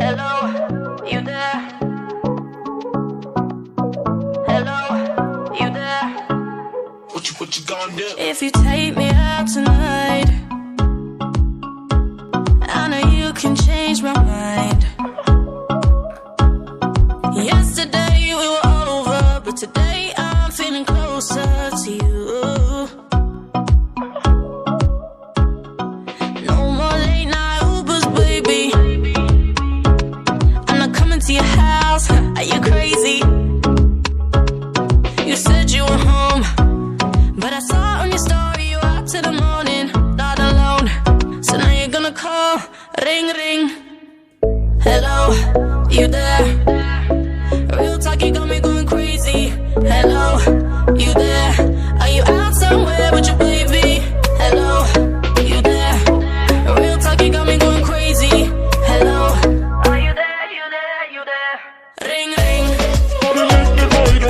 Hello, you there? Hello, you there? What you gonna do? If you take me out tonight, I know you can change my mind. Yesterday we were over, but today I'm feeling closer to you. No more late night Ubers, baby. I'm not coming to your house. Are you crazy? You said you were home, but I saw on your story you out till the morning, not alone. So now you're gonna call, ring ring. Hello, you there? Real talk, you got me going crazy. Hello, you there? Are you out somewhere with your baby? Hello, you there? Real talk, you got me going crazy. Hello, are you there? You there? You there? Ring ring.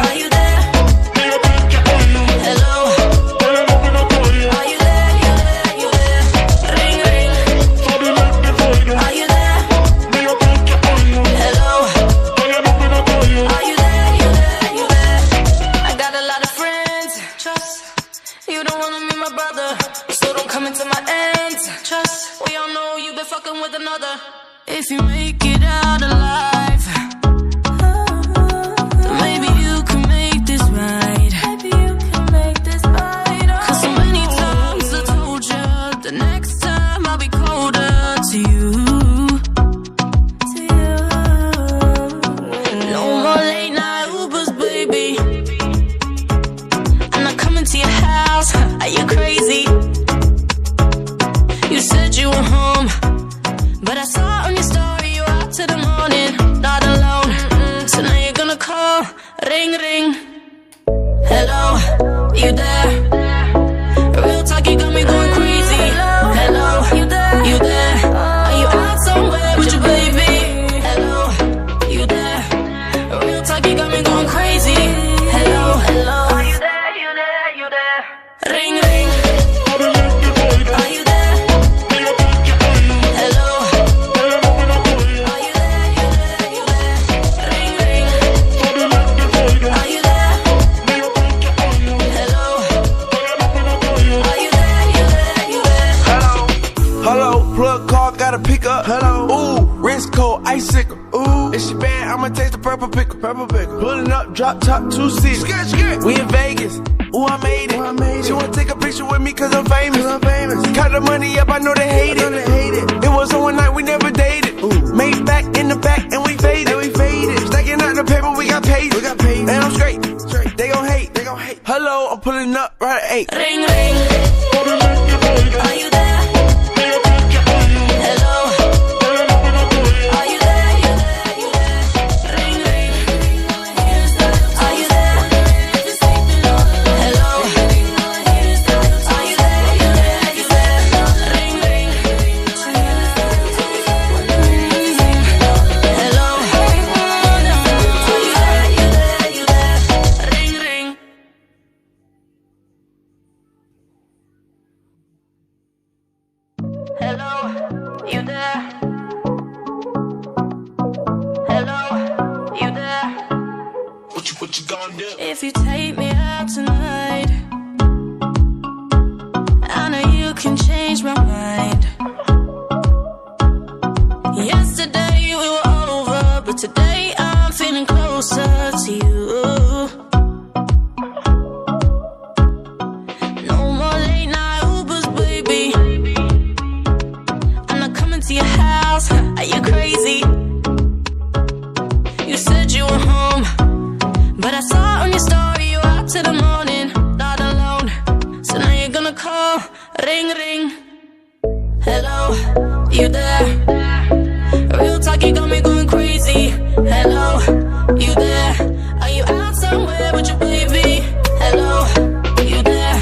Are you there? Hello. Are you there? You there? You there? Ring ring. Are you there? Hello. Are you there? You there? You there? I got a lot of friends. Trust. You don't wanna meet my brother, so don't come into my ends. Trust. We all know you've been fucking with another. If you make it out alive, then maybe you can make this right. Maybe you can make this right. Cause so many times I told you the next time I'll be colder to you. No more late night Ubers, baby. I'm not coming to your house. Are you crazy? You said you were home, but I saw on your story you out till the morning, not alone. So now you're gonna call, ring ring. Hello, you there? Real talk, you got me going crazy. Hello, you there? You there? Are you out somewhere with your baby? Hello, you there? Real talk, you got me going crazy. Hello, hello. Are you there? You there? You there? Ring ring. Are you there? Hello. Are you there? You there? You there? Ring ring. Are you there? Hello. Are you there? You there? You there? Hello, plug call, gotta pick up. Hello, ooh, wrist cold, icicle. Ooh, if she bad, I'ma taste the purple pickle. Pulling up, drop top, 2 seats. We in Vegas. Ooh, I made it. She wanna take a picture with me cause I'm famous. Count the money up, I know they hate it. It was on one night, we never dated. Made back in the back, and we faded. Stacking out the paper, we got paid. And I'm straight. They gon' hate. Hello, I'm pulling up right at 8. Ring ring. Are you there? Hello. Are you there? You there? You there? Ring ring. Are you there? Hello. Are you there? You there? You there? Ring ring. Hello. Are you there? You there? You there? Ring ring. Hello, you there? Hello, you there? What you gonna do? If you take me out tonight, I know you can change my mind. Yesterday we were over, but today I'm feeling closer to you. No more late night Ubers, baby. I'm not coming to your house. Are you crazy? You said you were home, but I saw on your story you out till the morning, not alone. So now you're gonna call, ring ring. Hello, you there? Real talk, you got me going crazy. Hello, you there? Are you out somewhere with your baby? Hello, you there?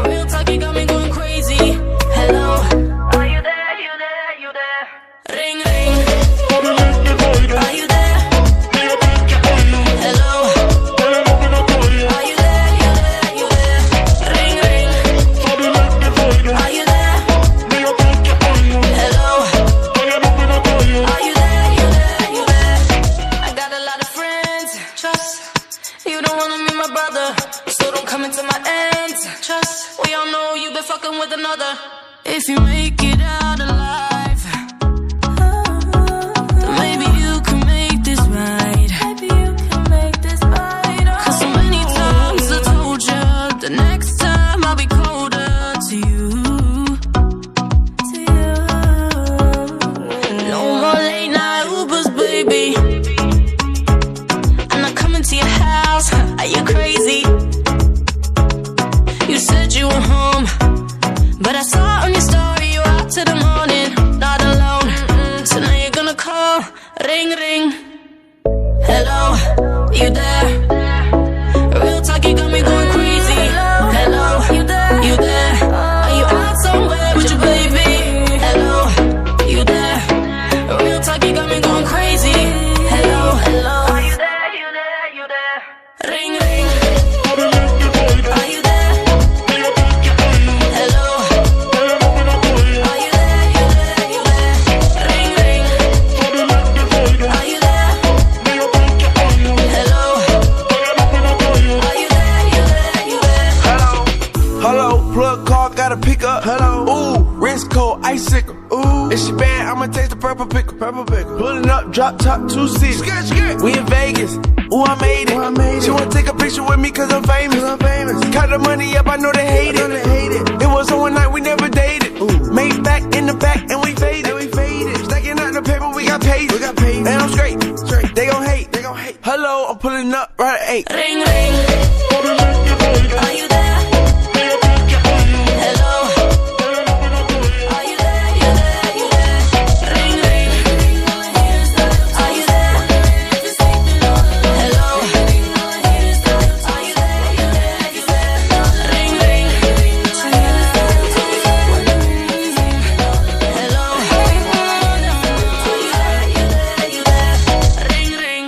Real talk, you got me going crazy. Hello, are you there? You there? You there? Ring ring. with another. If you make it out alive, then maybe you can make this right. Cause so many times I told you the next time I'll be colder to you. No more late night Ubers, baby. I'm not coming to your house. Are you crazy? You said you were home, but I saw on your story you were out till the morning, not alone. So now you're gonna call, ring ring. Hello, you there? Real talk, you got me going crazy. Hello, you there? Are you out somewhere with your baby? Hello, you there? Real talk, you got me going crazy. Hello, are you there? Ring ring. Are you there? Hello. Are you there? Ring ring. Are you there? Hello. Are you there? Hello, plug call, gotta pick up. Hello, ooh, wrist cold, icicle. Ooh, if she bad, I'ma taste the purple pickle. Pulling up, drop top, 2 seats. We in Vegas. Ooh, I made it. She wanna take a picture with me cause I'm famous. Count the money up, I know they hate it. It was on one night, we never dated. Made back in the back, and we faded. Stacking out the paper, we got paid. And I'm straight. They gon' hate. Hello, I'm pulling up right at 8. Ring ring. Are you there? Hello. Are you there? Ring ring. Are you there? Hello. Are you there? Ring ring. Hello. Ring ring.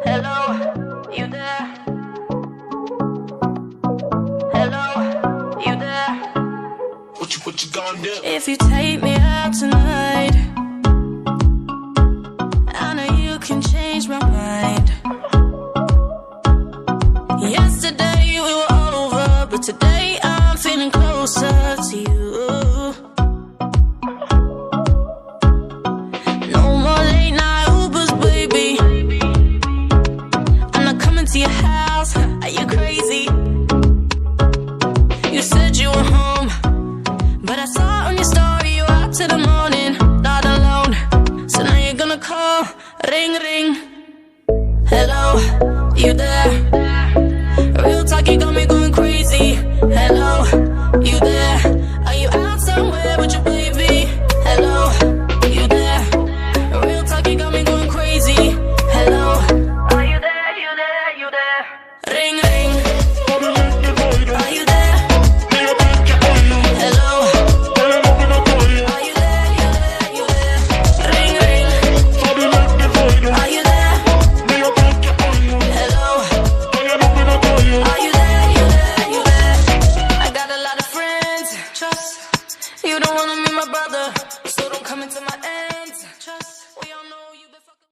Hello, you there? Hello, you there? What you gonna do? If you take me out tonight, I know you can change my mind. Yesterday we were over, but today I'm feeling closer to you. No more late night Ubers, baby. I'm not coming to your house. Are you crazy? You said you were home, but I saw on your story you were out till the morning, not alone. So now you're gonna call, ring ring. Hello, you there? Real talk, you got me going crazy. Hello, you there? Are you out somewhere with your baby? Hello, you there? Real talk, you got me going crazy. Hello, are you there? Ring